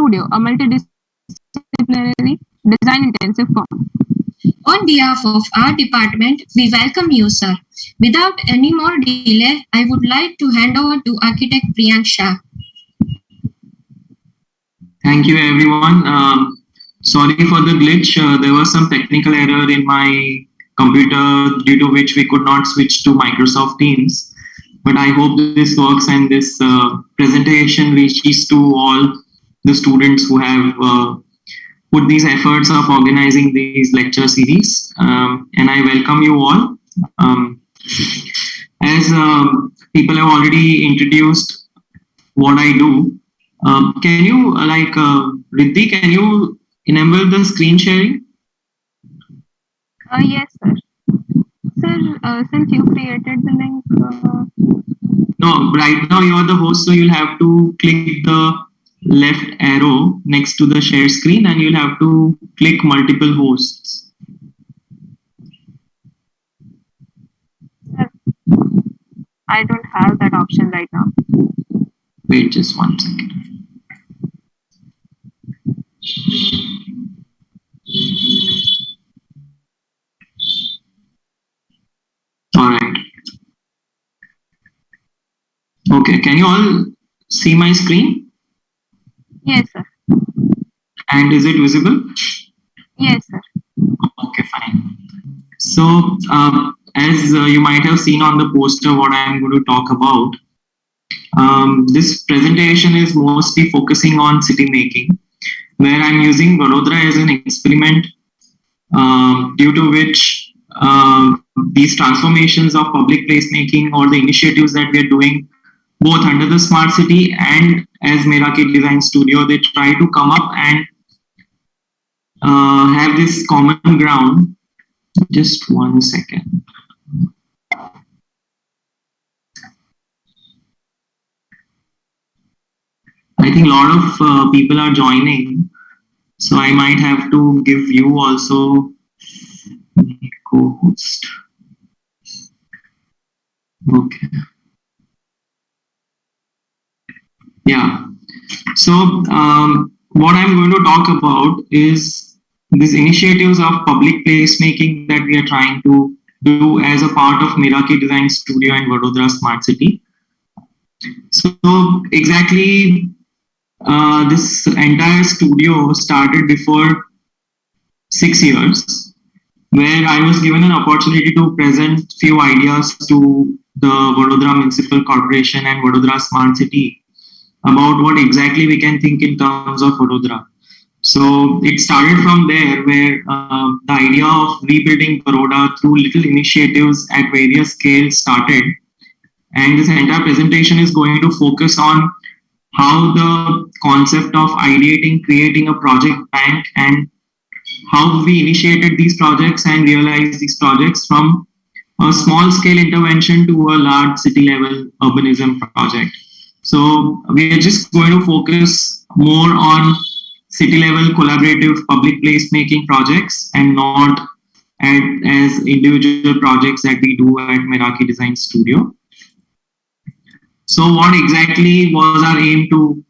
Studio, a multidisciplinary design-intensive firm. On behalf of our department, we welcome you, sir. Without any more delay, I would like to hand over to Architect Priyank Shah. Thank you, everyone. Sorry for the glitch. There was some technical error in my computer due to which we could not switch to Microsoft Teams. But I hope this works and this presentation reaches to all the students who have put these efforts of organizing these lecture series. And I welcome you all. As people have already introduced what I do, can you, Riddhi, can you enable the screen sharing? Yes, sir. Sir, since you created the link. No, right now you are the host, so you'll have to click the left arrow next to the share screen and you'll have to click multiple hosts. Sir, I don't have that option right now. Wait just 1 second. All right. Okay, can you all see my screen? Yes, sir. And is it visible? Yes, sir. Okay, fine. So, as you might have seen on the poster, what I am going to talk about, this presentation is mostly focusing on city making, where I'm using Vadodara as an experiment, due to which these transformations of public placemaking or the initiatives that we are doing, both under the Smart City and as Meraki Design Studio, they try to come up and have this common ground. Just 1 second. I think a lot of people are joining, so I might have to give you also co-host. Okay. Yeah. So what I'm going to talk about is these initiatives of public placemaking that we are trying to do as a part of Meraki Design Studio and Vadodara Smart City. So exactly this entire studio started before 6 years, where I was given an opportunity to present few ideas to the Vadodara Municipal Corporation and Vadodara Smart City about what exactly we can think in terms of Vadodara. So it started from there, where the idea of rebuilding Baroda through little initiatives at various scales started. And this entire presentation is going to focus on how the concept of ideating, creating a project bank, and how we initiated these projects and realized these projects from a small scale intervention to a large city level urbanism project. So we are just going to focus more on city level collaborative public placemaking projects and not as individual projects that we do at Meraki Design Studio. So what exactly was our aim to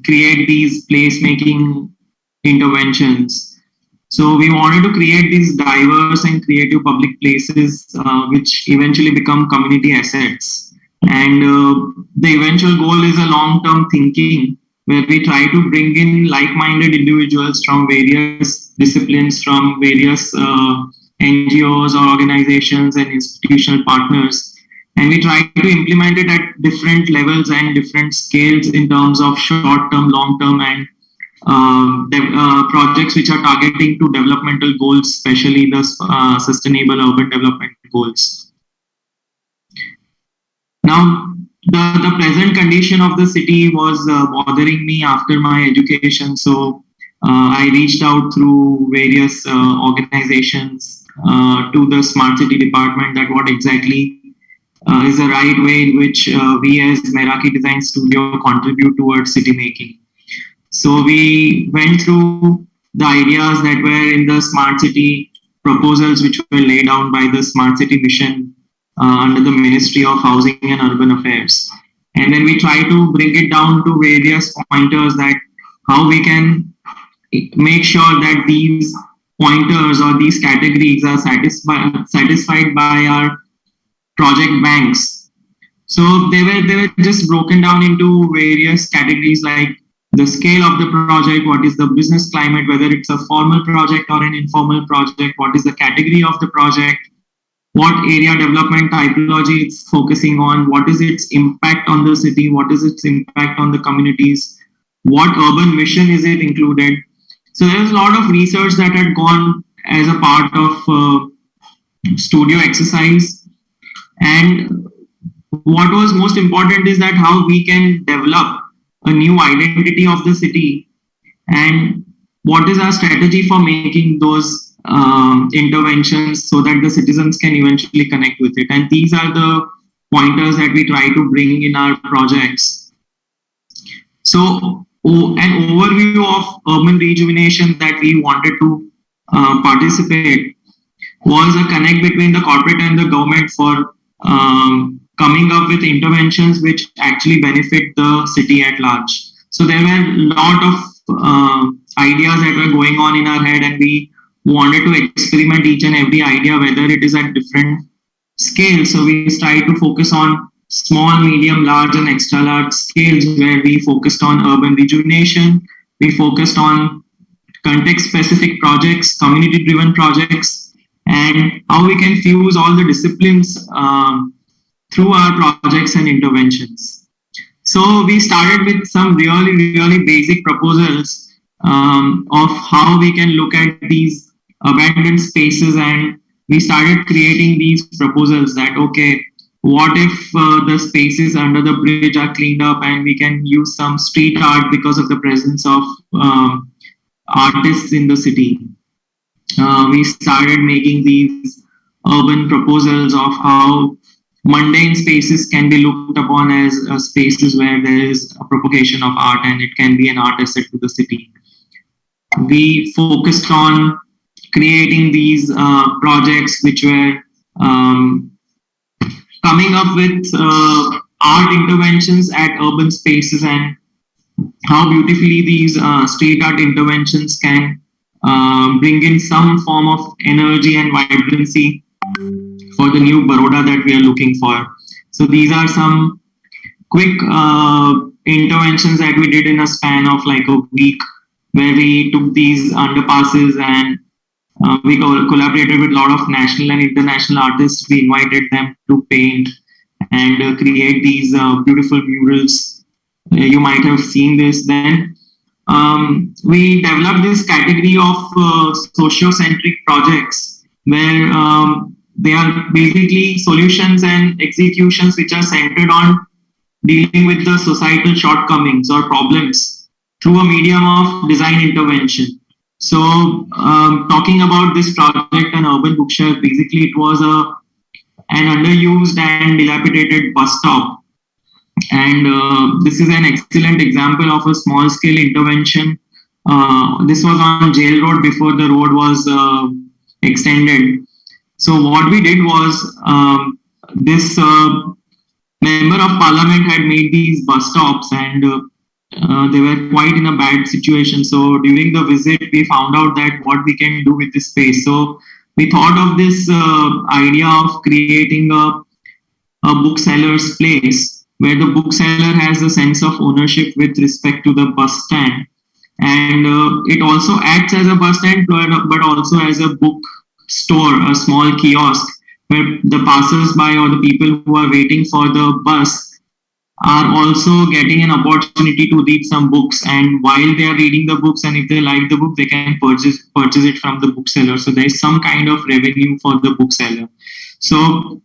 create these placemaking interventions? So we wanted to create these diverse and creative public places which eventually become community assets. And the eventual goal is a long-term thinking where we try to bring in like-minded individuals from various disciplines, from various NGOs or organizations and institutional partners. And we try to implement it at different levels and different scales in terms of short-term, long-term, and projects which are targeting to developmental goals, especially the sustainable urban development goals. Now, the present condition of the city was bothering me after my education. So I reached out through various organizations to the Smart City Department that what exactly is the right way in which we as Meraki Design Studio contribute towards city making. So we went through the ideas that were in the Smart City proposals which were laid down by the Smart City Mission under the Ministry of Housing and Urban Affairs. And then we try to bring it down to various pointers that how we can make sure that these pointers or these categories are satisfied by our project banks. So they were just broken down into various categories like the scale of the project, what is the business climate, whether it's a formal project or an informal project, what is the category of the project, what area development typology it's focusing on, what is its impact on the city, what is its impact on the communities, what urban mission is it included. So there's a lot of research that had gone as a part of studio exercise. And what was most important is that how we can develop a new identity of the city and what is our strategy for making those interventions so that the citizens can eventually connect with it. And these are the pointers that we try to bring in our projects. So an overview of urban rejuvenation that we wanted to participate was a connect between the corporate and the government for coming up with interventions which actually benefit the city at large. So there were a lot of ideas that were going on in our head, and we wanted to experiment each and every idea, whether it is at different scales. So we tried to focus on small, medium, large, and extra large scales, where we focused on urban rejuvenation. We focused on context specific projects, community driven projects, and how we can fuse all the disciplines through our projects and interventions. So we started with some really basic proposals of how we can look at these abandoned spaces, and we started creating these proposals that, okay, what if the spaces under the bridge are cleaned up and we can use some street art because of the presence of artists in the city. We started making these urban proposals of how mundane spaces can be looked upon as spaces where there is a propagation of art and it can be an art asset to the city. We focused on creating these projects which were coming up with art interventions at urban spaces, and how beautifully these street art interventions can bring in some form of energy and vibrancy for the new Baroda that we are looking for. So these are some quick interventions that we did in a span of like a week, where we took these underpasses and we collaborated with a lot of national and international artists. We invited them to paint and create these beautiful murals. You might have seen this then. We developed this category of socio-centric projects, where they are basically solutions and executions which are centered on dealing with the societal shortcomings or problems through a medium of design intervention. So talking about this project, an urban bookshelf, basically it was an underused and dilapidated bus stop. And this is an excellent example of a small scale intervention. This was on Jail Road before the road was extended. So what we did was, this member of parliament had made these bus stops, and they were quite in a bad situation. So during the visit, we found out that what we can do with this space. So we thought of this idea of creating a bookseller's place, where the bookseller has a sense of ownership with respect to the bus stand. And it also acts as a bus stand, but also as a book store, a small kiosk, where the passers-by or the people who are waiting for the bus are also getting an opportunity to read some books. And while they are reading the books, and if they like the book, they can purchase it from the bookseller. So there is some kind of revenue for the bookseller. So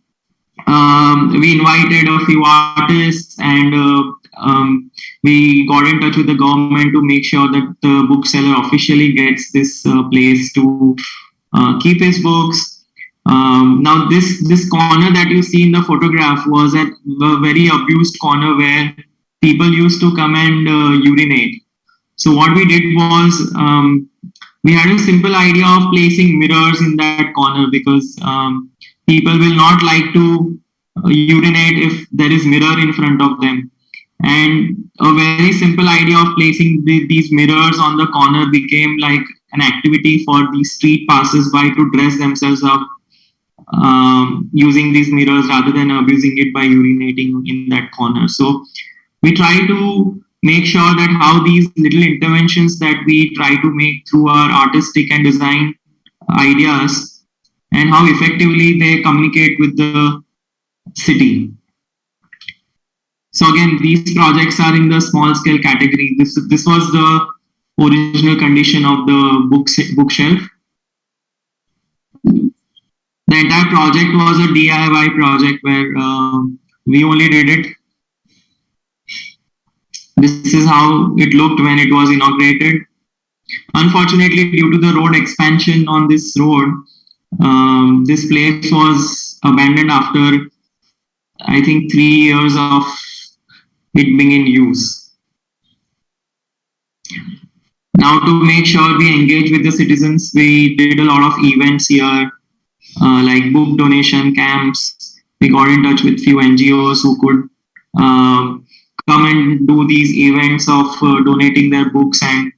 we invited a few artists, and we got in touch with the government to make sure that the bookseller officially gets this place to keep his books. Now this corner that you see in the photograph was a very abused corner where people used to come and urinate. So what we did was, we had a simple idea of placing mirrors in that corner, because people will not like to urinate if there is mirror in front of them. And a very simple idea of placing these mirrors on the corner became like an activity for the street passers-by to dress themselves up using these mirrors rather than abusing it by urinating in that corner. So we try to make sure that how these little interventions that we try to make through our artistic and design ideas and how effectively they communicate with the city. So again, these projects are in the small scale category. This was the original condition of the bookshelf. The entire project was a DIY project where we only did it. This is how it looked when it was inaugurated. Unfortunately, due to the road expansion on this road, this place was abandoned after, I think, 3 years of it being in use. Now, to make sure we engage with the citizens, we did a lot of events here, like book donation camps. We got in touch with few NGOs who could come and do these events of donating their books and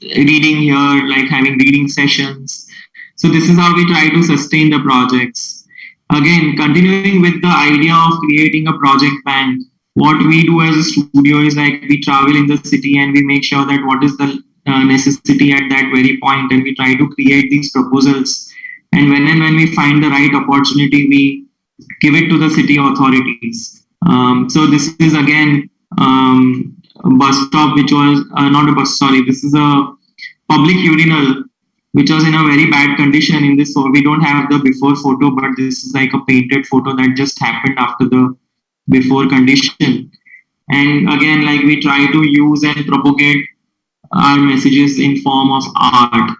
reading here, like having reading sessions. So this is how we try to sustain the projects. Again, continuing with the idea of creating a project bank, what we do as a studio is like we travel in the city and we make sure that what is the necessity at that very point, and we try to create these proposals. And when we find the right opportunity, we give it to the city authorities. So this is again a bus stop, which was not a bus. Sorry, this is a public urinal, which was in a very bad condition. In this, so we don't have the before photo, but this is like a painted photo that just happened after the before condition. And again, like we try to use and propagate our messages in form of art.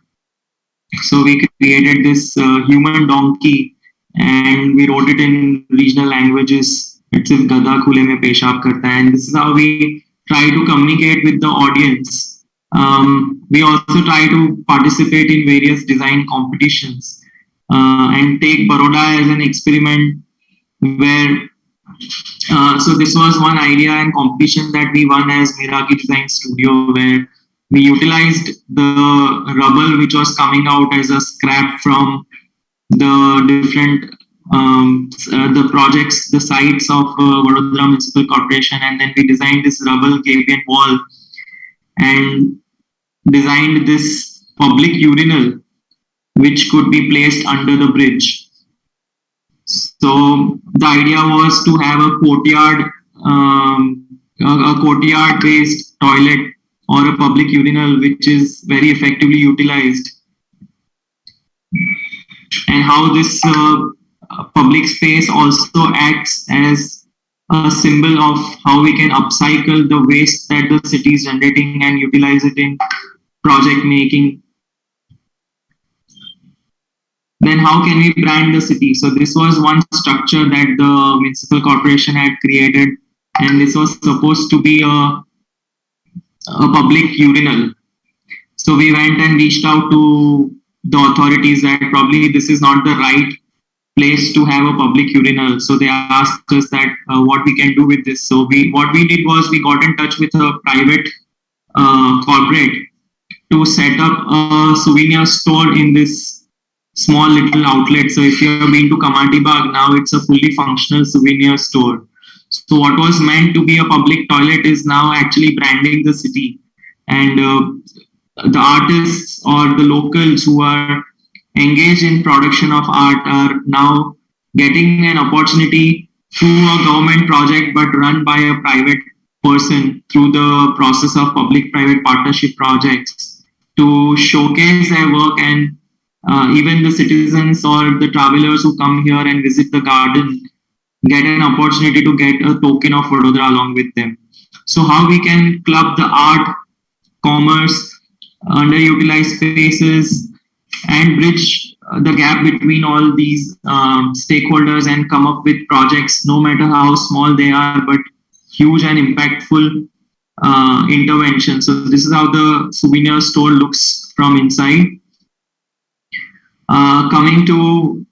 So we created this human donkey and we wrote it in regional languages. It's if Gada khule mein peshab karta hai. And this is how we try to communicate with the audience. We also try to participate in various design competitions and take Baroda as an experiment where so this was one idea and competition that we won as Miraki Design Studio, where we utilized the rubble which was coming out as a scrap from the different the projects, the sites of Vadodara Municipal Corporation, and then we designed this rubble Gabion wall and designed this public urinal which could be placed under the bridge. So the idea was to have a courtyard-based toilet or a public urinal which is very effectively utilized, and how this public space also acts as a symbol of how we can upcycle the waste that the city is generating and utilize it in project making. Then how can we brand the city? So this was one structure that the municipal corporation had created, and this was supposed to be a public urinal. So we went and reached out to the authorities that probably this is not the right place to have a public urinal. So they asked us that what we can do with this. So what we did was we got in touch with a private corporate to set up a souvenir store in this small little outlet. So if you have been to Kamarti Bagh, now it's a fully functional souvenir store. So what was meant to be a public toilet is now actually branding the city. And the artists or the locals who are engaged in production of art are now getting an opportunity through a government project but run by a private person through the process of public-private partnership projects to showcase their work, and even the citizens or the travelers who come here and visit the garden get an opportunity to get a token of Vadodara along with them. So how we can club the art, commerce, underutilized spaces, and bridge the gap between all these stakeholders and come up with projects, no matter how small they are, but huge and impactful intervention. So this is how the souvenir store looks from inside. Coming to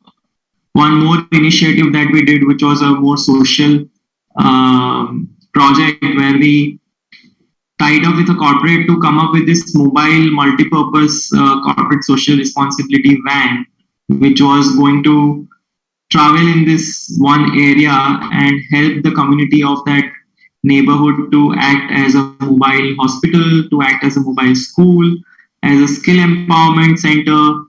one more initiative that we did, which was a more social project where we tied up with a corporate to come up with this mobile multi-purpose corporate social responsibility van, which was going to travel in this one area and help the community of that neighborhood to act as a mobile hospital, to act as a mobile school, as a skill empowerment center.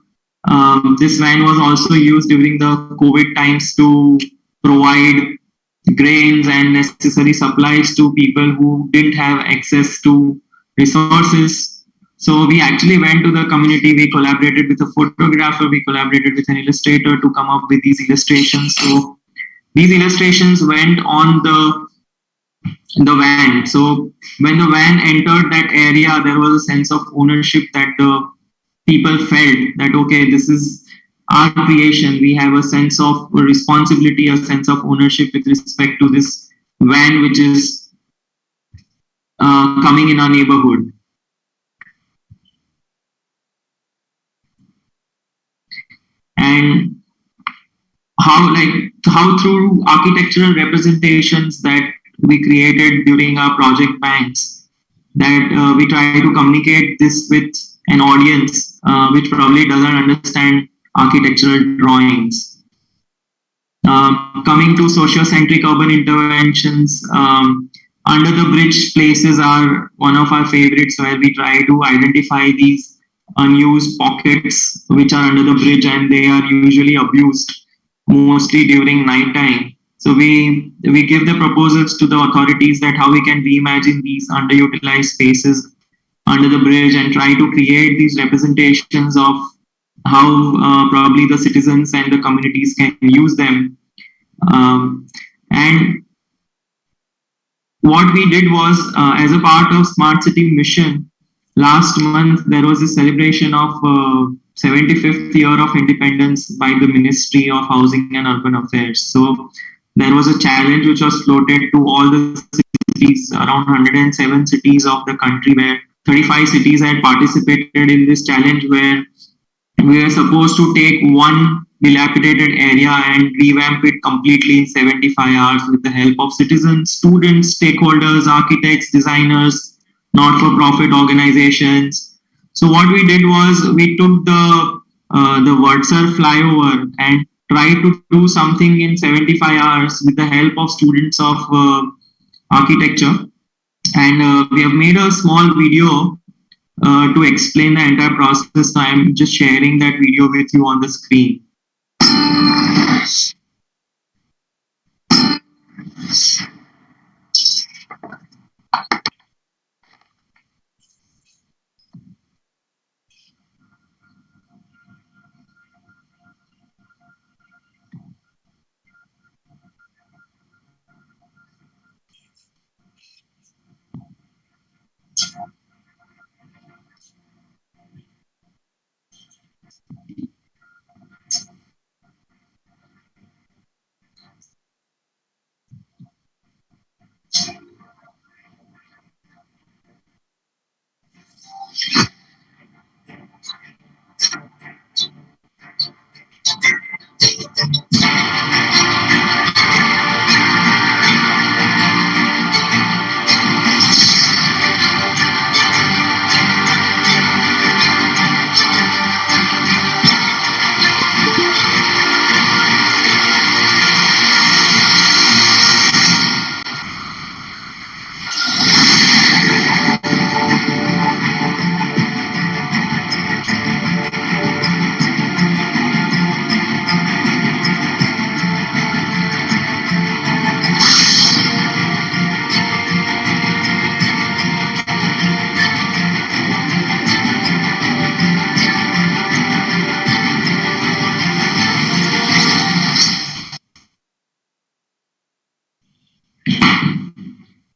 This van was also used during the COVID times to provide grains and necessary supplies to people who didn't have access to resources. So we actually went to the community, we collaborated with a photographer, we collaborated with an illustrator to come up with these illustrations. So these illustrations went on the van. So when the van entered that area, there was a sense of ownership that the people felt that, okay, this is our creation. We have a sense of responsibility, a sense of ownership with respect to this van, which is coming in our neighborhood. And how through architectural representations that we created during our project banks, that we try to communicate this with an audience which probably doesn't understand architectural drawings. Coming to socio-centric urban interventions, under the bridge places are one of our favorites, where we try to identify these unused pockets which are under the bridge, and they are usually abused mostly during night time. So we give the proposals to the authorities that how we can reimagine these underutilized spaces under the bridge and try to create these representations of how probably the citizens and the communities can use them. And what we did was, as a part of Smart City Mission, last month there was a celebration of 75th year of independence by the Ministry of Housing and Urban Affairs. So there was a challenge which was floated to all the cities, around 107 cities of the country, where 35 cities had participated in this challenge, where we were supposed to take one dilapidated area and revamp it completely in 75 hours with the help of citizens, students, stakeholders, architects, designers, not-for-profit organizations. So what we did was we took the Wurtzer flyover and tried to do something in 75 hours with the help of students of architecture. And we have made a small video to explain the entire process. So I'm just sharing that video with you on the screen.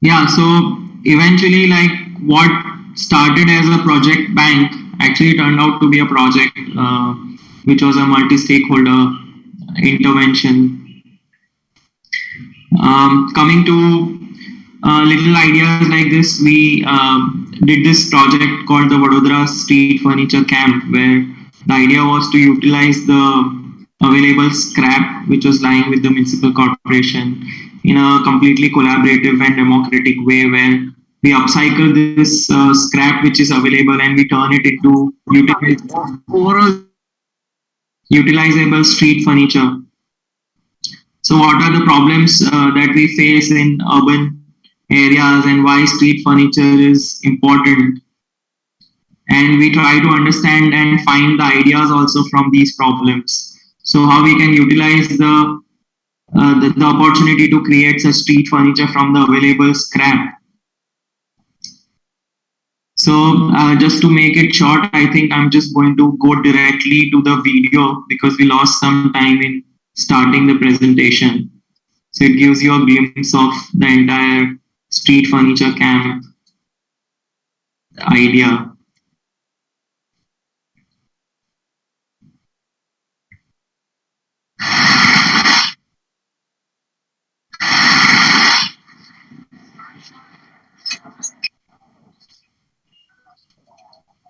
Yeah, so eventually, like, what started as a project bank actually turned out to be a project which was a multi-stakeholder intervention. Coming to little ideas like this, we did this project called the Vadodara Street Furniture Camp, where the idea was to utilize the available scrap which was lying with the municipal corporation in a completely collaborative and democratic way, where we upcycle this scrap which is available and we turn it into utilizable street furniture. So, what are the problems that we face in urban areas and why street furniture is important? And we try to understand and find the ideas also from these problems. So, how we can utilize the opportunity to create such street furniture from the available scrap. So just to make it short, I think I'm just going to go directly to the video because we lost some time in starting the presentation. So it gives you a glimpse of the entire street furniture camp idea.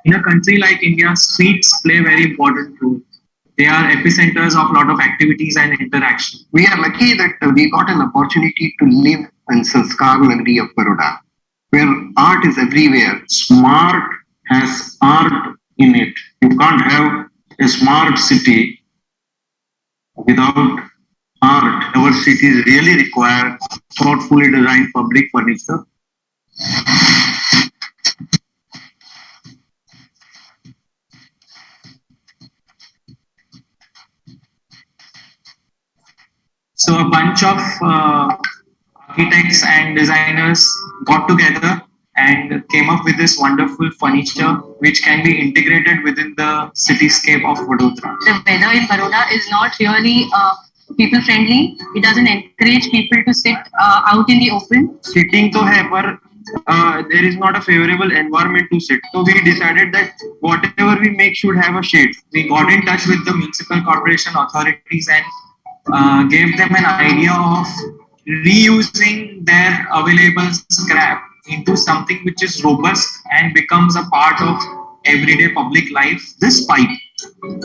In a country like India, streets play a very important role. They are epicenters of a lot of activities and interaction. We are lucky that we got an opportunity to live in Sanskar Nagari of Baroda, where art is everywhere. Smart has art in it. You can't have a smart city without art. Our cities really require thoughtfully designed public furniture. So a bunch of architects and designers got together and came up with this wonderful furniture which can be integrated within the cityscape of Vadodara. The weather in Baroda is not really people friendly. It doesn't encourage people to sit out in the open. Sitting तो है पर there is not a favorable environment to sit. So we decided that whatever we make should have a shade. We got in touch with the municipal corporation authorities and gave them an idea of reusing their available scrap into something which is robust and becomes a part of everyday public life. This pipe,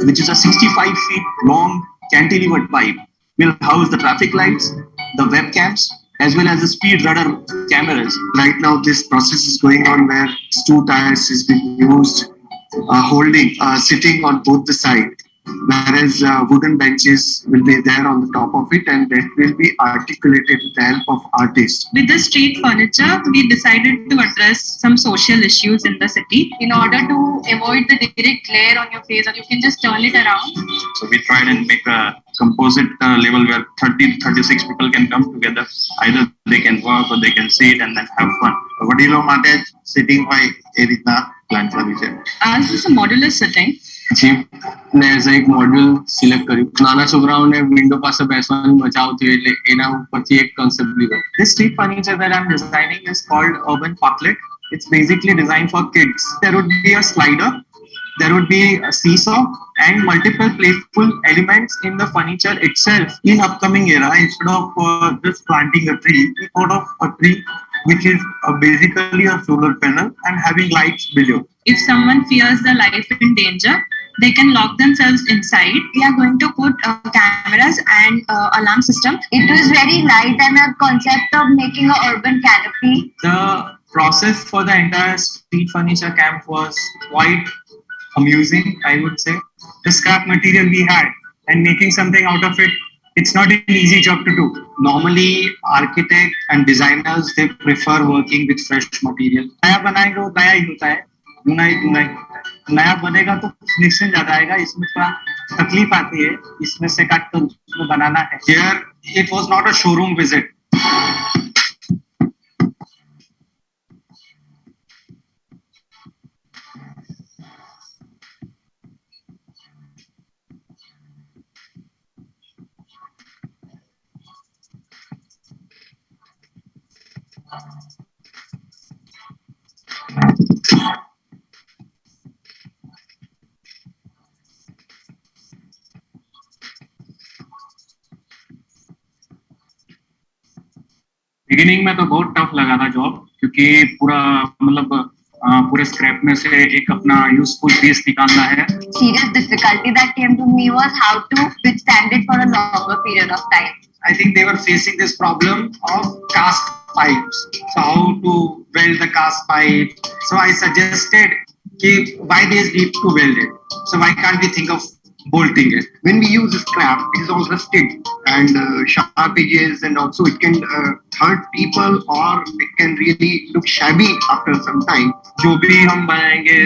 which is a 65 feet long cantilevered pipe, will house the traffic lights, the webcams, as well as the speed radar cameras. Right now, this process is going on where two tires is being used, sitting on both the side, whereas wooden benches will be there on the top of it, and that will be articulated with the help of artists. With the street furniture, we decided to address some social issues in the city in order to avoid the direct glare on your face, or you can just turn it around. So we tried and make a composite level where 30 36 people can come together. Either they can work or they can sit and then have fun. વડીલો માટે sitting હોય એ રીતના plan કર્યું છે. As is a modular setting, ને as એક module select કર્યું. નાના છોકરાઓને વિન્ડો પાસે બેસવાની મજા આવતી હોય એટલે એના ઉપરથી એક કોન્સેપ્ટ લીધો. This street furniture that I'm designing is called Urban Parklet. It's basically designed for kids. There would be a slider, there would be a seesaw, and multiple playful elements in the furniture itself. In upcoming era, instead of just planting a tree, we thought of a tree which is basically a solar panel and having lights below. if someone fears their life in danger, they can lock themselves inside. We are going to put cameras and alarm system. It was very light and a concept of making an urban canopy. The process for the entire street furniture camp was quite amusing, I would say. The scrap material we had and making something out of it, it's not an easy job to do. Normally, architects and designers, they prefer working with fresh material. नया बनाएंगे वो नया ही होता है, दुनाई दुनाई होता है. नया बनेगा तो फिनिशिंग ज्यादा आएगा, इसमें थोड़ा तकलीफ आती है, इसमें से काट कर उसको बनाना है. Here, it was not a showroom visit. Beginning में तो बहुत टफ लगा था जॉब, क्योंकि पूरा मतलब पूरे स्क्रैप में से एक अपना यूजफुल पीस निकालना है. Serious difficulty that came to me was how to withstand it for a longer period of time. I think they were facing this problem of cast pipes. So how to weld the cast pipe. So I suggested why they need to weld it. So why can't we think of bolting it? When we use scrap, it is all rusted and sharp edges, and also it can hurt people, or it can really look shabby after some time. जो भी हम बनाएंगे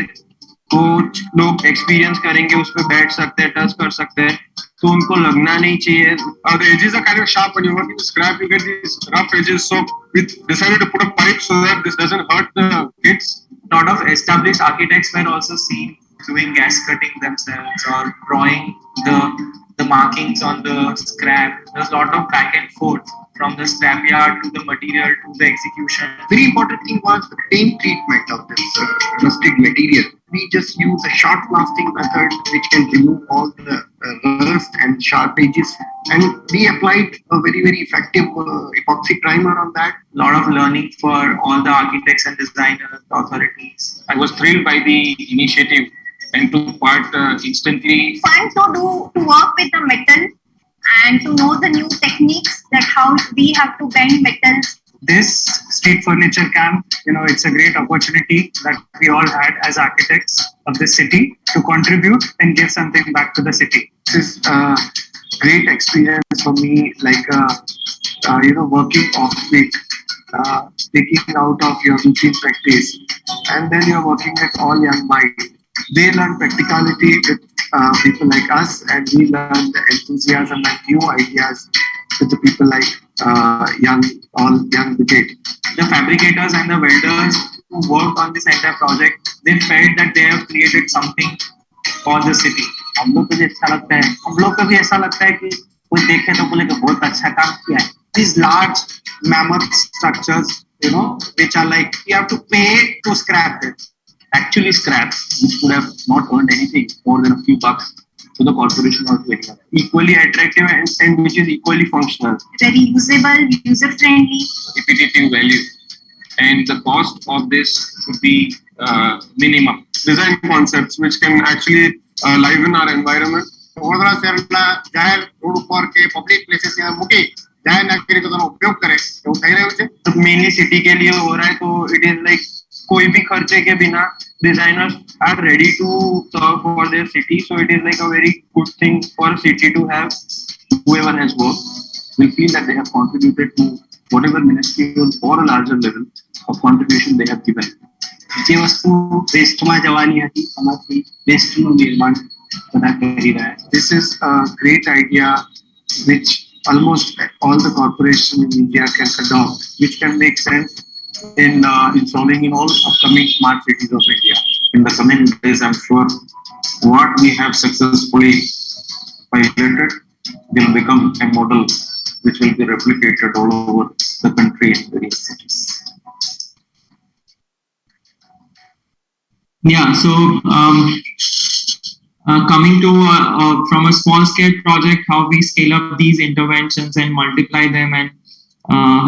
कुछ लोग experience करेंगे, उस पर बैठ सकते हैं, टच कर सकते हैं, तो उनको लगना नहीं चाहिए. The edges are kind of sharp when you're working with scrap. You get these rough edges. So we decided to put a pipe so that this doesn't hurt the kids. A lot of established architects were also seen doing gas cutting themselves or drawing the markings on the scrap. There's a lot of back and forth from the scrapyard to the material to the execution. Very important thing was the paint treatment of this rusted material. We just use a short blasting method which can remove all the rust and sharp edges, and we applied a very effective epoxy primer on that. A lot of learning for all the architects and designers, authorities. I was thrilled by the initiative and took part instantly. Fun to work with the metal and to know the new techniques, that how we have to bend metals. This street furniture camp, it's a great opportunity that we all had as architects of this city to contribute and give something back to the city. This is a great experience for me, like working off week, taking out of your routine practice, and then you're working with all young minds. They learn practicality with people like us, and we learn the enthusiasm and new ideas with the people like young brigade. The fabricators and the welders who worked on this entire project, they felt that they have created something for the city. हम लोग को भी अच्छा लगता है, हम लोग को भी ऐसा लगता है कि कोई देखे तो बोले कि बहुत अच्छा काम किया है. These large mammoth structures, which are like you have to pay to scrap it. Actually scraps which could have not earned anything more than a few bucks to the corporation or to anyone. Equally attractive and which is equally functional. Very usable, user-friendly. Repetitive value. And the cost of this should be minimum. Design concepts which can actually liven our environment. Vadodara शहरला जाहेर road पर के public places या मुके जाहेर नागरिक तो उपयोग करे એવું થઈ રહ્યું છે. तो मेनली सिटी के लिए हो रहा है, तो इट इज लाइक कोई भी खर्चे के बिना designers are ready to serve for their city, so it is like a very good thing for city to have. Whoever has worked will feel that they have contributed to whatever minuscule or a larger level of contribution they have given. જે વસ્તુ વેસ્ટમાં જવાની હતી એમાંથી વેસ્ટનું નિર્માણ બધા કરી રહ્યા છે. This is a great idea which almost all the corporations in India can adopt, which can make sense in installing in all upcoming smart cities of India. In the coming days, I'm sure what we have successfully piloted will become a model which will be replicated all over the country in various cities. Yeah, so coming to from a small scale project, how we scale up these interventions and multiply them, and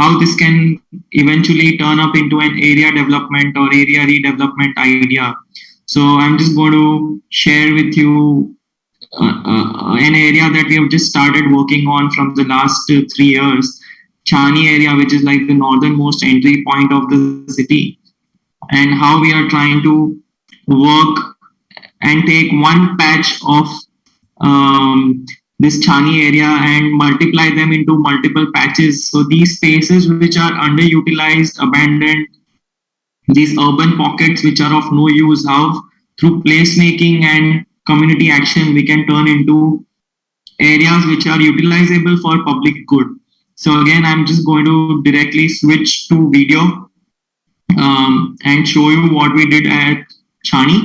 how this can eventually turn up into an area development or area redevelopment idea. So I'm just going to share with you an area that we have just started working on from the last 3 years, Chani area, which is like the northernmost entry point of the city, and how we are trying to work and take one patch of this Chani area and multiply them into multiple patches. So these spaces which are underutilized, abandoned, these urban pockets which are of no use, how through placemaking and community action we can turn into areas which are utilizable for public good. So again, I'm just going to directly switch to video and show you what we did at Chani.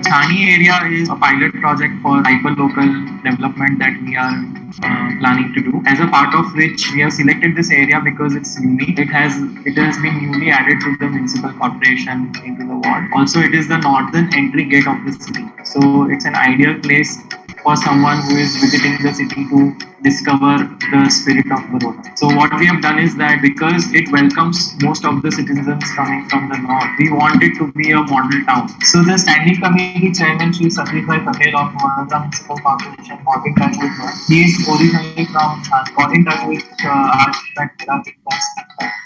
Chani area is a pilot project for hyperlocal development that we are planning to do. As a part of which we have selected this area because it's unique. It has been newly added to the municipal corporation into the ward. Also, it is the northern entry gate of the city. So it's an ideal place for someone who is visiting the city to discover the spirit of Baroda. So what we have done is that because it welcomes most of the citizens coming from the north, we want it to be a model town. So the standing committee chairman Shri Satish Bhai Patel of Vadodara Municipal Corporation got in touch with me. He is originally from got in touch with architect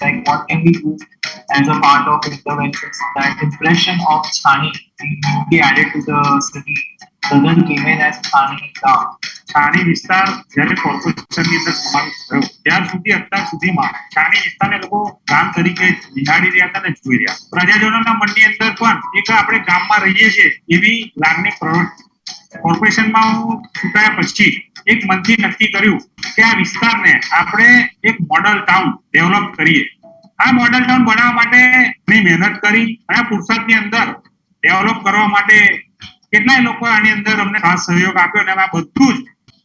like what can we do as a part of interventions so that impression of Thane be added to the city doesn't remain as Thane town. છાણી વિસ્તાર જ્યારે કોર્પોરેશનની અંદર સમાવેશ થયો ત્યાર સુધી અત્યાર સુધીમાં છાણી વિસ્તારને લોકો ગામ તરીકે નિહાળી રહ્યા હતા ને જોઈ રહ્યા. પ્રજાજનોના મનની અંદર પણ એક આપણે ગામમાં રહીએ છીએ એવી લાગણી પ્રવૃત્તિ. કોર્પોરેશનમાં હું ચૂંટાયા પછી એક મનથી નક્કી કર્યું કે આ વિસ્તારને આપણે એક મોડલ ટાઉન ડેવલપ કરીએ. આ મોડલ ટાઉન બનાવવા માટે ઘણી મહેનત કરી અને ફુરસદની અંદર ડેવલપ કરવા માટે કેટલાય લોકો આની અંદર અમને ખાસ સહયોગ આપ્યો અને આ બધું જ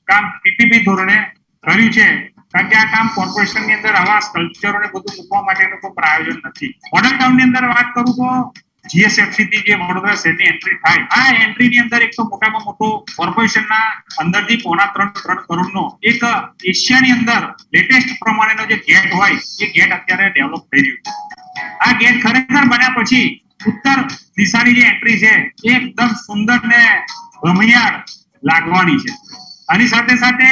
કામ પીપીપી ધોરણે કર્યું છે કારણ કે આ કામ કોર્પોરેશનની અંદર આવા સ્કલ્પચરોને બધું મૂકવા માટેનું કોઈ પ્રાયોજન નથી. મોડલ ટાઉનની અંદર વાત કરું તો GSFC થી જે વડોદરા શહેરની એન્ટ્રી થાય આ એન્ટ્રીની અંદર એક તો મોટામાં મોટો કોર્પોરેશનના અંદરથી 3.5 કરોડનો એક એશિયાની અંદર લેટેસ્ટ પ્રમાણેનો જે ગેટ હોય એ ગેટ અત્યારે ડેવલપ થઈ રહ્યું છે. આ ગેટ ખરેખર બન્યા પછી ઉત્તર દિશાની જે એન્ટ્રી છે એ એકદમ સુંદર ને રમણીયાળ लागवानी છે. આની સાથે સાથે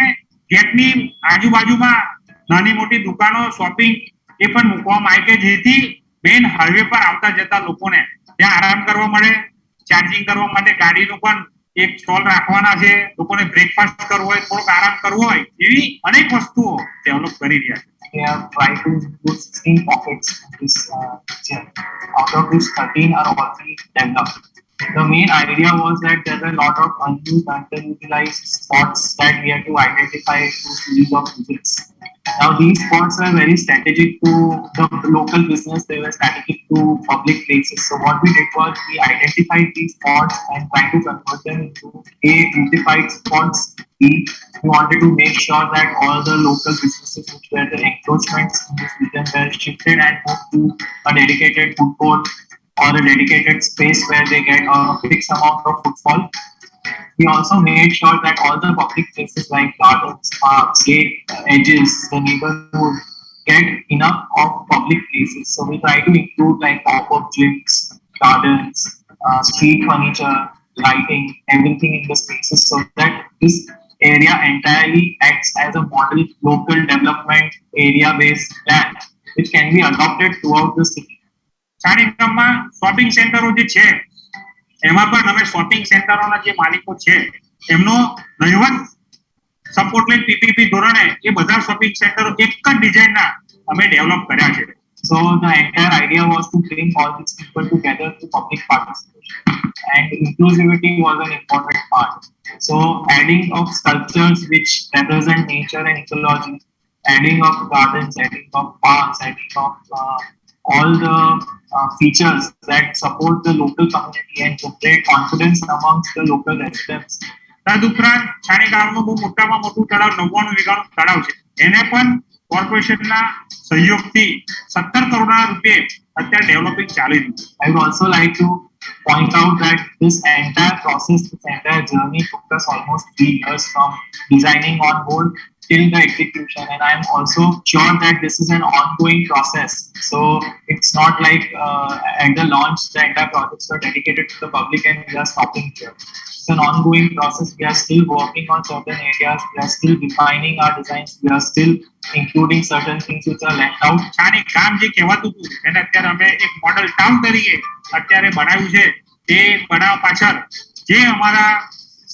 ગેટની આજુબાજુમાં નાની મોટી દુકાનો શોપિંગ એ પણ મૂકવામાં આવી કે જેથી મેઇન હાઈવે પર આવતા જતા લોકોને ત્યાં આરામ કરવા મળે, ચાર્જિંગ કરવા માટે ગાડીનું પણ એક સ્ટોલ રાખવાના છે, લોકોને બ્રેકફાસ્ટ કરવો હોય, થોડોક આરામ કરવો હોય એવી અનેક વસ્તુઓ ડેવલપ કરી રહ્યા છે. They have tried to include 16 pockets in this picture, out of which 13 are already developed. The main idea was that there were a lot of unused, underutilized spots that we had to identify through series of visits. Now these spots are very strategic to the local business, they were strategic to public places. So what we did was we identified these spots and tried to convert them into beautified spots. We wanted to make sure that all the local businesses which were the encroachments in this region were shifted and moved to a dedicated food court or a dedicated space where they get a fixed amount of footfall. We also made sure that all the public places like gardens, parks, gate edges, the neighborhood get enough of public places. So we try to include like pop-up gyms, gardens, street furniture, lighting, everything in the spaces so that this area entirely acts as a model local development area-based plan which can be adopted throughout the city. છાણીગામમાં shopping સેન્ટરો જે છે એમાં પણ અમે shopping સેન્ટરોના જે માલિકો છે એમનો નહીવત સપોર્ટ લઈને પીપીપી ધોરણે એ બધા શોપિંગ સેન્ટરો એક જ ડિઝાઇનના અમે ડેવલપ કર્યા છે. So the entire idea was to bring all these people together to public participation, and inclusivity was an important part. So adding of sculptures which represent nature and ecology, adding of gardens, adding of parks, adding of all the features that support the local community and generate confidence amongst the local residents. તદુપરાંત છાણીગામનું બહુ મોટામાં મોટું તળાવ 99 વીઘાનું તળાવ છે એને પણ કોર્પોરેશનના સહયોગથી 17 કરોડના રૂપિયે અત્યારે ડેવલપિંગ ચાલી રહ્યું છે. I would also like to point out that this entire process, this entire journey took us almost 3 years from designing on board till the execution, and I am also sure that this is an ongoing process. So it's not like at the launch the entire projects are dedicated to the public and we are stopping here. It's an ongoing process. We are still working on certain areas, we are still defining our designs, we are still including certain things which are left out. છાણીગામ જે કહેવાતું હતું એને અત્યારે અમે એક model town તરીકે અત્યારે બનાવ્યું છે. તે બનાવવા પાછળ જે અમારા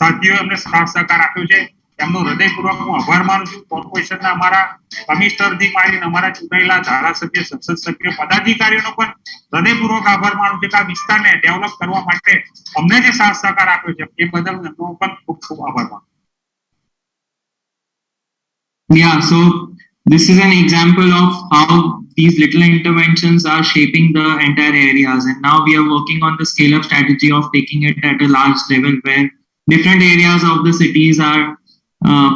સાથીઓએ અમને સાથ સહકાર આપ્યો છે એમનો હૃદયપૂર્વક હું આભાર માનું છું. કોર્પોરેશનના અમારા કમિશનરથી માંડીને અમારા ચૂંટાયેલા ધારાસભ્ય, સંસદ સભ્ય, પદાધિકારીઓનો પણ હૃદયપૂર્વક આભાર માનું છું કે આ વિસ્તારને ડેવલપ કરવા માટે અમને જે સાથ સહકાર આપ્યો છે એ બદલ એમનો પણ ખૂબ ખૂબ આભાર માનું. Yeah, so this is an example of how these little interventions are shaping the entire areas, and now we are working on the scale up strategy of taking it at a large level where different areas of the cities are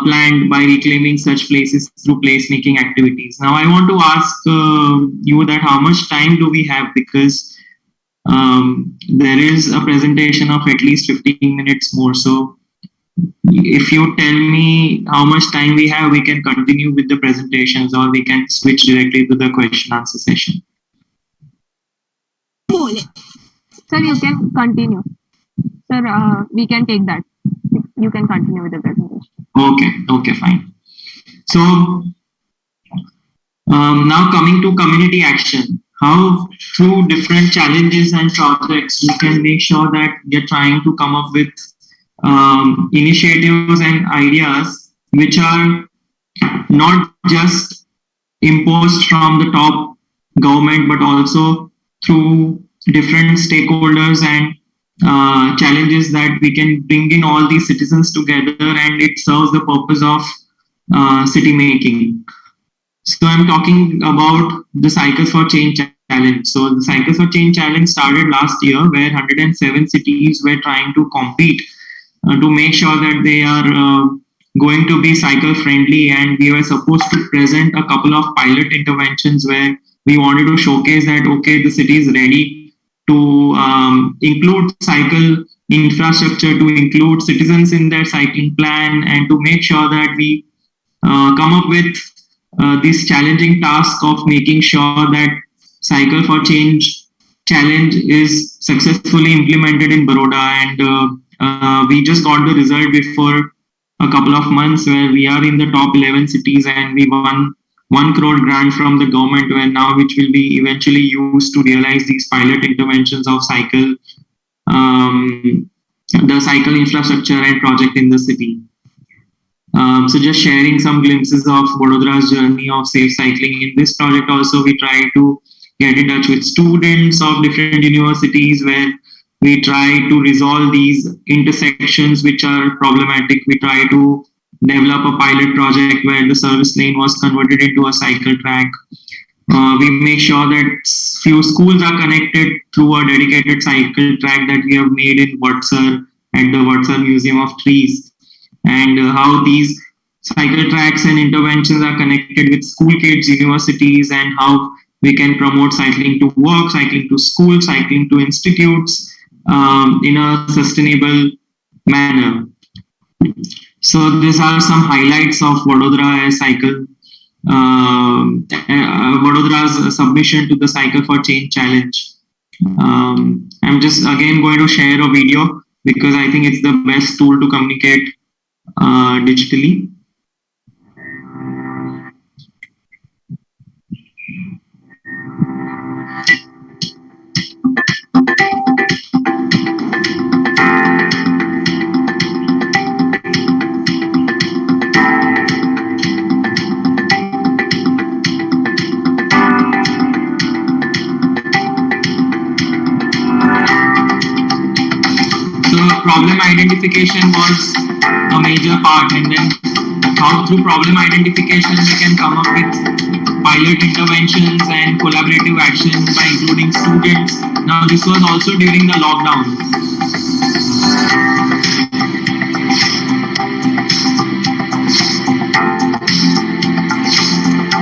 planned by reclaiming such places through placemaking activities. Now I want to ask you that how much time do we have, because there is a presentation of at least 15 minutes more. So if you tell me how much time we have, we can continue with the presentations, or we can switch directly to the question answer session. Sir, you can continue. Sir, we can take that. You can continue with the presentation. Okay, fine. So now coming to community action, how through different challenges and projects we can make sure that we are trying to come up with initiatives and ideas which are not just imposed from the top government, but also through different stakeholders and challenges that we can bring in all these citizens together, and it serves the purpose of city making. So I'm talking about the Cycles for Change Challenge. So the Cycles for Change Challenge started last year, where 107 cities were trying to compete to make sure that they are going to be cycle friendly, and we were supposed to present a couple of pilot interventions where we wanted to showcase that okay, the city is ready to include cycle infrastructure, to include citizens in their cycling plan, and to make sure that we come up with this challenging task of making sure that Cycle for Change challenge is successfully implemented in Baroda. And we just got the result before a couple of months, where we are in the top 11 cities, and we won 1 crore grant from the government, where now which will be eventually used to realize these pilot interventions of cycle, the cycle infrastructure and project in the city. So just sharing some glimpses of Vadodara's journey of safe cycling. In this project also, we try to get in touch with students of different universities, where we try to resolve these intersections which are problematic. We try to develop a pilot project where the service lane was converted into a cycle track. We make sure that few schools are connected through a dedicated cycle track that we have made in Vatsar at the Vatsar Museum of Trees. And how these cycle tracks and interventions are connected with school kids, universities, and how we can promote cycling to work, cycling to school, cycling to institutes in a sustainable manner. So these are some highlights of Vadodara as cycle, Vadodara's submission to the Cycle for Change Challenge. I'm just again going to share a video because I think it's the best tool to communicate digitally. Problem identification was a major part, and then how through problem identification we can come up with pilot interventions and collaborative actions by including students. Now this was also during the lockdown.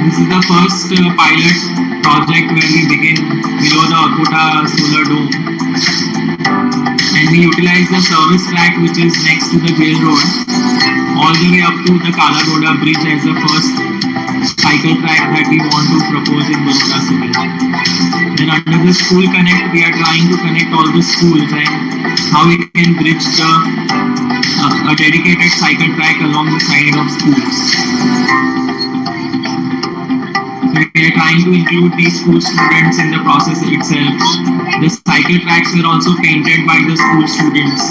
This is the first pilot project where we begin below the Akota Solar Dome. And we utilize the service track which is next to the Jail Road all the way up to the Kalagoda Bridge as the first cycle track that we want to propose in Baroda city. Then under the School Connect, we are trying to connect all the schools and how we can bridge a dedicated cycle track along the side of schools. We are trying to include these school students in the process itself. The cycle tracks were also painted by the school students.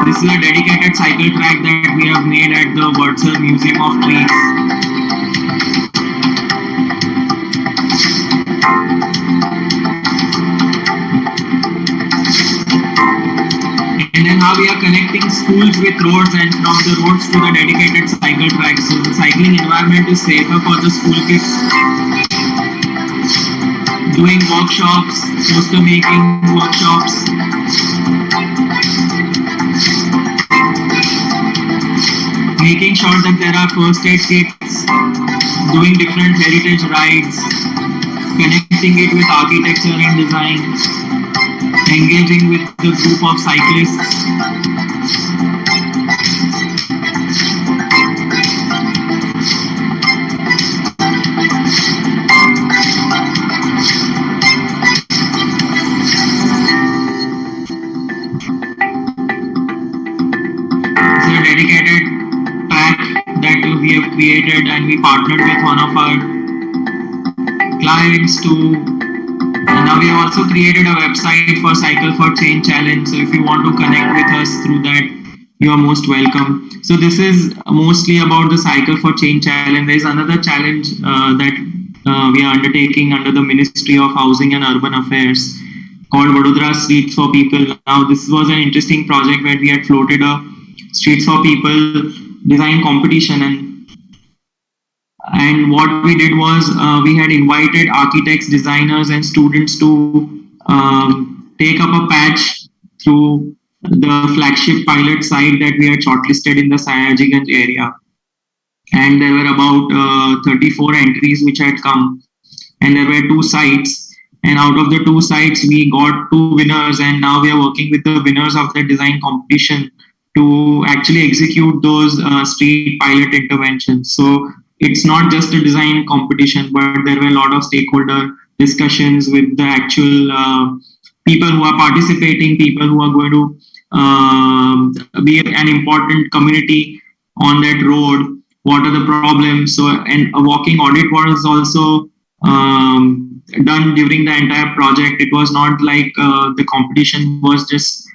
This is a dedicated cycle track that we have made at the Vatsar Museum of Trees. And then how we are connecting schools with roads, and from the roads to the dedicated cycle tracks. So the cycling environment is safer for the school kids. Doing workshops, poster making workshops. Making sure that there are first aid kits, doing different heritage rides, connecting it with architecture and design, engaging with the group of cyclists. It's a dedicated track that we have created, and we partnered with one of our clients to. And now we have also created a website for Cycle for Change Challenge. So if you want to connect with us through that, you are most welcome. So this is mostly about the Cycle for Change Challenge. There is another challenge that we are undertaking under the Ministry of Housing and Urban Affairs called Vadodara Streets for People. Now this was an interesting project where we had floated a Streets for People design competition, and what we did was we had invited architects, designers, and students to take up a patch through the flagship pilot site that we had shortlisted in the Sayajiganj area. And there were about 34 entries which had come, and there were 2 sites. And out of the 2 sites, we got 2 winners, and now we are working with the winners of the design competition to actually execute those street pilot interventions. So it's not just a design competition, but there were a lot of stakeholder discussions with the actual people who are participating, people who are going to be an important community on that road. What are the problems? So, and a walking audit was also done during the entire project. It was not like the competition was just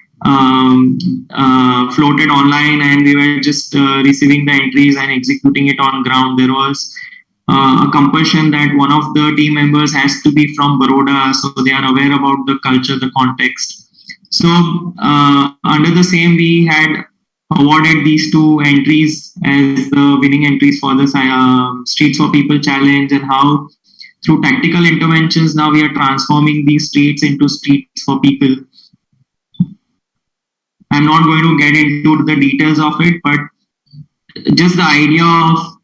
floated online and we were just receiving the entries and executing it on ground. There was a compulsion that one of the team members has to be from Baroda, so they are aware about the culture, the context. So under the same, we had awarded these 2 entries as the winning entries for the Streets for People challenge, and how through tactical interventions now we are transforming these streets into streets for people. I'm not going to get into the details of it, but just the idea of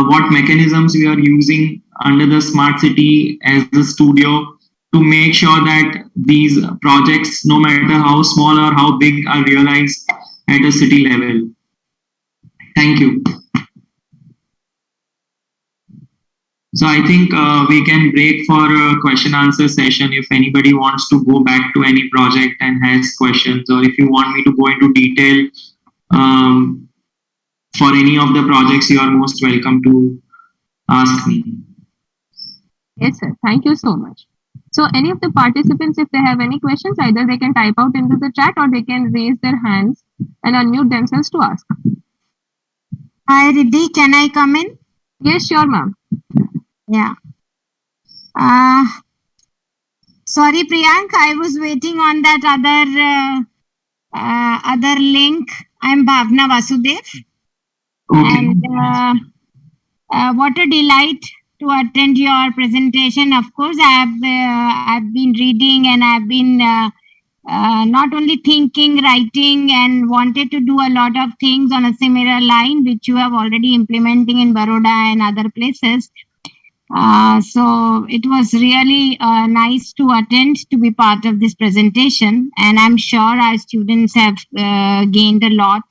what mechanisms we are using under the Smart City as the studio to make sure that these projects, no matter how small or how big, are realized at a city level. Thank you. So I think we can break for a question answer session if anybody wants to go back to any project and has questions, or if you want me to go into detail for any of the projects, you are most welcome to ask me. Yes, sir. Thank you so much. So any of the participants, if they have any questions, either they can type out into the chat or they can raise their hands and unmute themselves to ask. Hi, Riddhi. Can I come in? Yes, sure, ma'am. Yeah. Sorry, Priyank. I was waiting on that other link. I'm Bhavna Vasudev. Okay. And what a delight to attend your presentation. Of course, I've been reading, and I've been not only thinking, writing, and wanted to do a lot of things on a similar line, which you have already implementing in Baroda and other places. So it was really nice to attend, to be part of this presentation, and I'm sure our students have gained a lot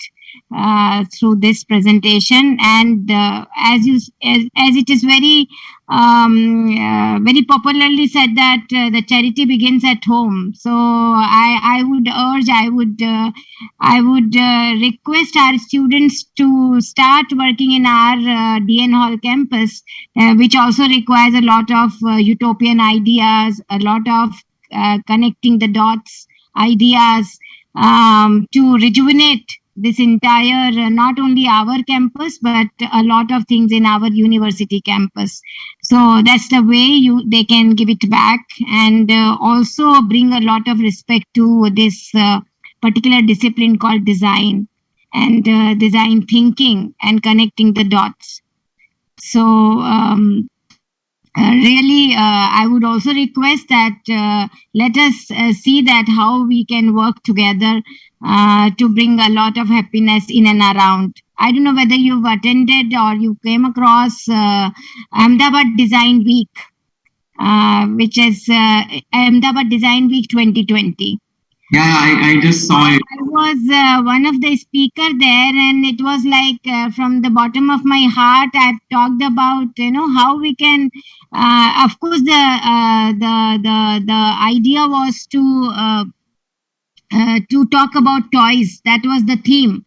through this presentation. And as it is very very popularly said that the charity begins at home. So I would request our students to start working in our DN Hall campus, which also requires a lot of utopian ideas, a lot of connecting the dots ideas to rejuvenate this entire, not only our campus, but a lot of things in our university campus. So that's the way they can give it back, and also bring a lot of respect to this particular discipline called design and design thinking and connecting the dots. So really, I would also request that let us see that how we can work together to bring a lot of happiness in and around. I don't know whether you've attended or you came across Ahmedabad Design Week, which is Ahmedabad Design Week 2020. Yeah, I just saw it. I was one of the speaker there, and it was like from the bottom of my heart. I talked about how we can. Of course, the idea was to talk about toys. That was the theme.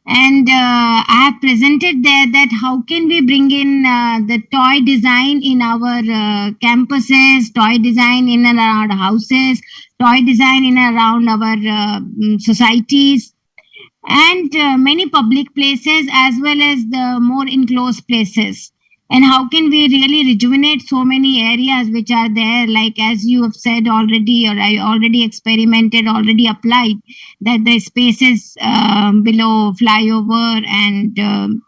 And I have presented there that how can we bring in the toy design in our campuses, toy design in and around houses, toy design in and around our societies, and many public places as well as the more enclosed places. And how can we really rejuvenate so many areas which are there, like as you have said already, or I already experimented, already applied, that the spaces below flyover and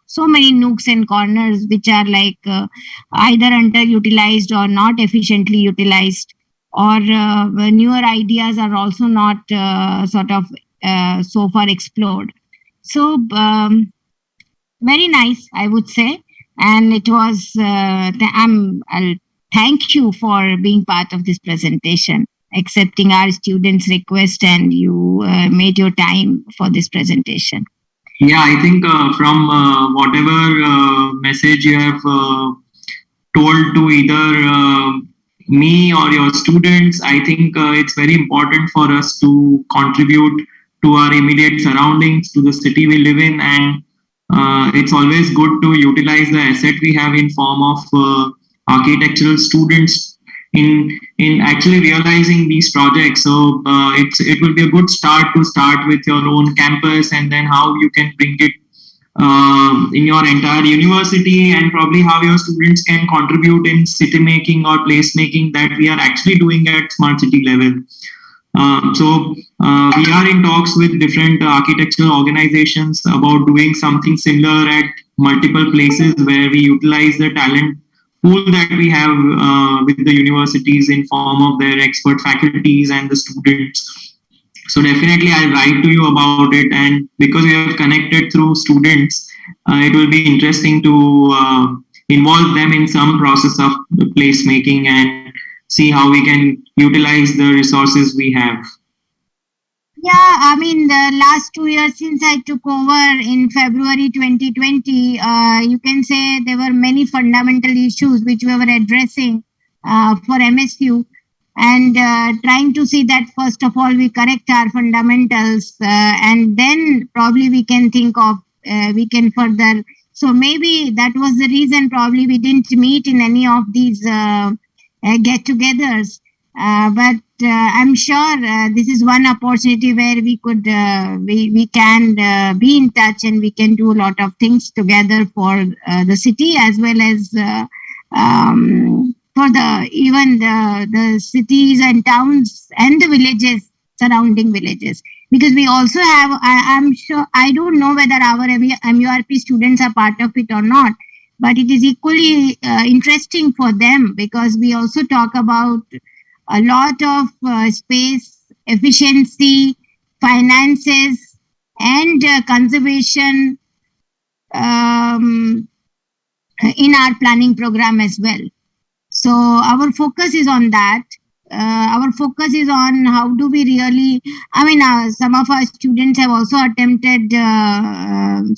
so many nooks and corners which are like either underutilized or not efficiently utilized, or newer ideas are also not sort of so far explored. So very nice, I would say. And it was I'll thank you for being part of this presentation, accepting our students' request, and you made your time for this presentation. Yeah, I think from whatever message you have told to either me or your students, I think it's very important for us to contribute to our immediate surroundings, to the city we live in, and it's always good to utilize the asset we have in form of architectural students in actually realizing these projects. So it will be a good start to start with your own campus, and then how you can bring it in your entire university, and probably how your students can contribute in city making or place making that we are actually doing at smart city level. We are in talks with different architectural organizations about doing something similar at multiple places where we utilize the talent pool that we have with the universities in form of their expert faculties and the students. So definitely I'll write to you about it, and because we have connected through students, it will be interesting to involve them in some process of placemaking and see how we can utilize the resources we have. Yeah, I mean, the last 2 years since I took over in February 2020, you can say there were many fundamental issues which we were addressing for MSU, and trying to see that first of all we correct our fundamentals, and then probably we can think of, we can further. So maybe that was the reason probably we didn't meet in any of these get-togethers. But I'm sure this is one opportunity where we could we can be in touch, and we can do a lot of things together for the city as well as for the even the cities and towns and the villages, surrounding villages. Because we also have, I'm sure, I don't know whether our MURP students are part of it or not, but it is equally interesting for them, because we also talk about a lot of space efficiency, finances, and conservation in our planning program as well. So our focus is on that. Our focus is on how do we really, I mean, some of our students have also attempted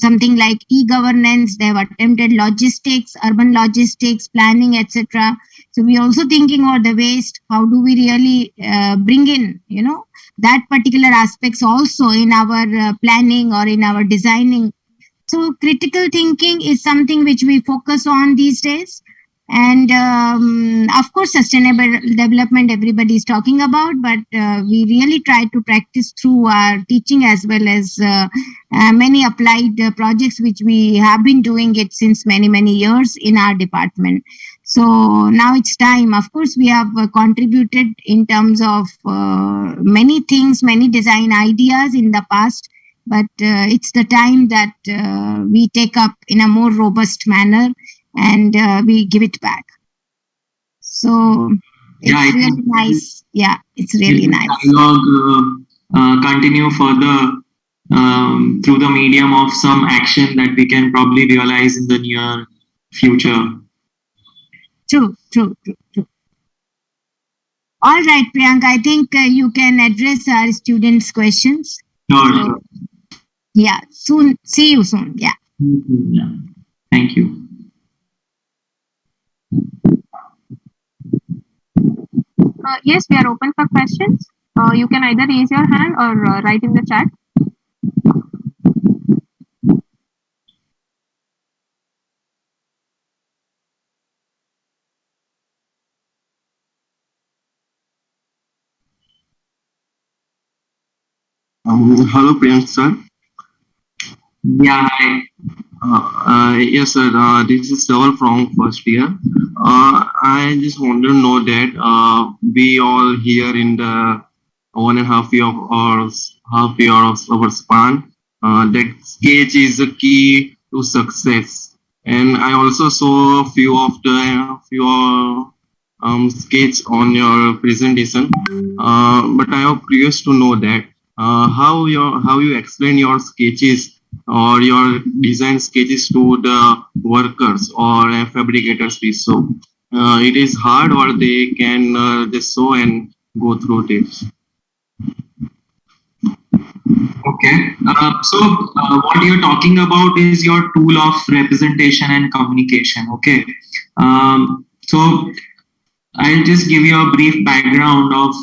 something like e-governance. They have attempted logistics, urban logistics, planning, etc. So we're also thinking about the waste. How do we really bring in, that particular aspects also in our planning or in our designing. So critical thinking is something which we focus on these days. And of course, sustainable development everybody is talking about, but we really try to practice through our teaching as well as many applied projects which we have been doing it since many years in our department. So now it's time. Of course, we have contributed in terms of many things, many design ideas in the past, but it's the time that we take up in a more robust manner, and we give it back. So it's really nice. Yeah, it's really nice. Dialogue continue further through the medium of some action that we can probably realize in the near future. True. All right, Priyanka, I think you can address our students' questions. Sure. Yeah, soon. See you soon. Yeah. Yeah. Thank you. Yes, we are open for questions. You can either raise your hand or write in the chat. Hello, Priyank sir. Yeah. Hi. Yes, sir. This is Dhaval from first year. I just want to know that we all here in the 1.5 year of our span, that sketch is the key to success. And I also saw a few of the sketch on your presentation. But I am curious to know that how you explain your sketches or your design sketches to the workers or fabricators please. So it is hard or they can just sew and go through this. Okay. What you're talking about is your tool of representation and communication. Okay. So I'll just give you a brief background of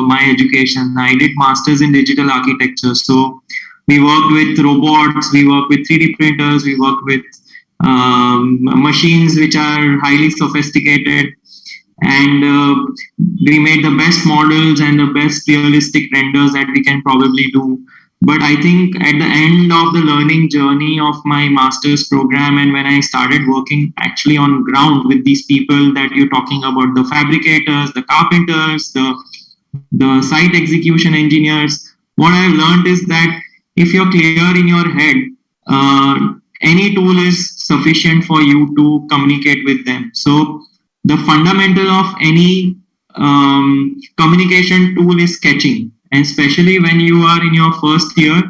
my education. I did masters in digital architecture. So we worked with robots, we work with 3D printers, we work with machines which are highly sophisticated, and we made the best models and the best realistic renders that we can probably do. But I think at the end of the learning journey of my master's program, and when I started working actually on ground with these people that you're talking about, the fabricators, the carpenters, the site execution engineers, what I've learned is that if you're clear in your head, any tool is sufficient for you to communicate with them. So the fundamental of any communication tool is sketching. And especially when you are in your first year,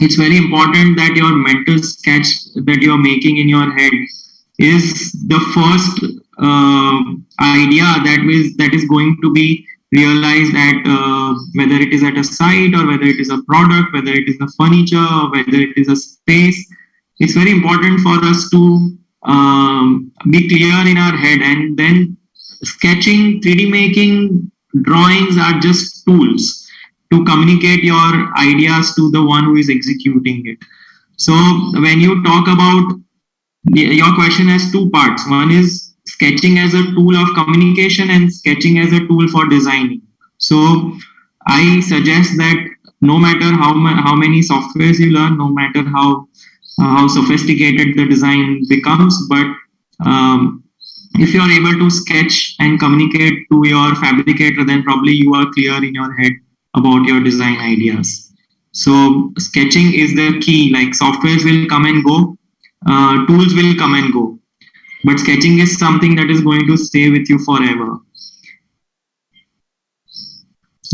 it's very important that your mental sketch that you're making in your head is the first idea that is going to be realized at whether it is at a site or whether it is a product, whether it is a furniture or whether it is a space. It's very important for us to be clear in our head, and then sketching, 3D making, drawings are just tools to communicate your ideas to the one who is executing it. So when you talk about, your question has two parts. One is sketching as a tool of communication and sketching as a tool for designing. So I suggest that no matter how many softwares you learn, no matter how sophisticated the design becomes, but if you are able to sketch and communicate to your fabricator, then probably you are clear in your head about your design ideas. So sketching is the key. Like softwares will come and go, tools will come and go, but sketching is something that is going to stay with you forever.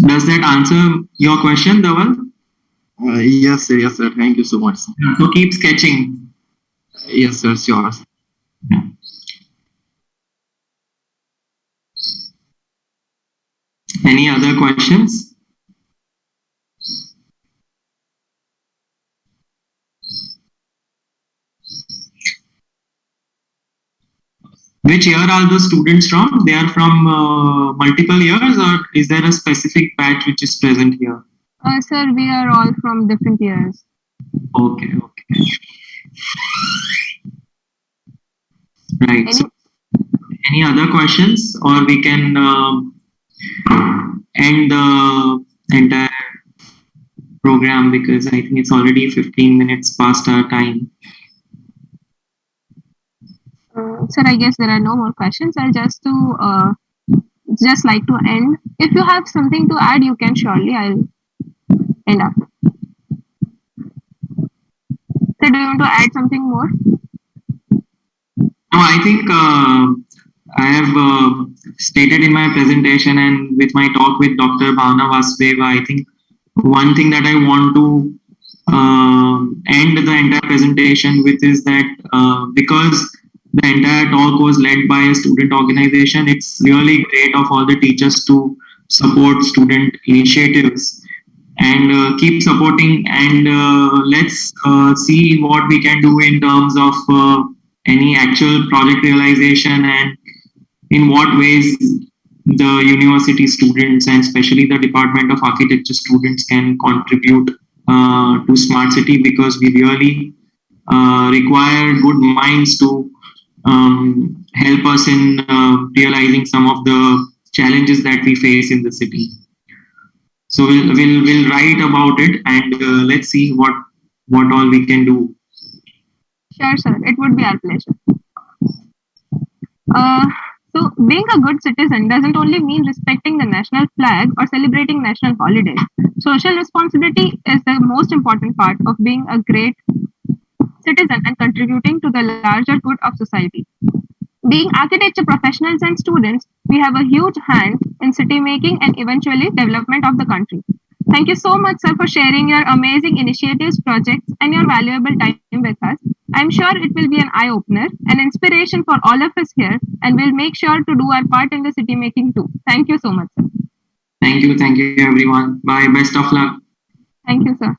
Does that answer your question, Dhaval? Yes, sir. Yes, sir. Thank you so much, sir. So keep sketching. Yes, sir. Sure. Yeah. Any other questions? Which year are the students from? They are from multiple years, or is there a specific batch which is present here? Sir, we are all from different years. Okay. Right. So, any other questions, or we can end the entire program, because I think it's already 15 minutes past our time. Sir, I guess there are no more questions. I'll just like to end. If you have something to add, you can surely. I'll end up. So, do you want to add something more? No, I think I have stated in my presentation and with my talk with Dr. Bhavna Vasudeva, I think one thing that I want to end the entire presentation with is that because The entire talk was led by a student organization. It's really great of all the teachers to support student initiatives and keep supporting, and let's see what we can do in terms of any actual project realization, and in what ways the university students and especially the Department of Architecture students can contribute to smart city, because we really require good minds to help us in realizing some of the challenges that we face in the city. So we'll write about it, and let's see what all we can do. Sure, sir. It would be our pleasure. So being a good citizen doesn't only mean respecting the national flag or celebrating national holidays. Social responsibility is the most important part of being a great citizen and contributing to the larger good of society. Being architecture professionals and students, we have a huge hand in city making and eventually development of the country. Thank you so much, sir, for sharing your amazing initiatives, projects, and your valuable time with us. I'm sure it will be an eye-opener, an inspiration for all of us here, and we'll make sure to do our part in the city making too. Thank you so much, sir. Thank you everyone. Bye. Best of luck. Thank you, sir.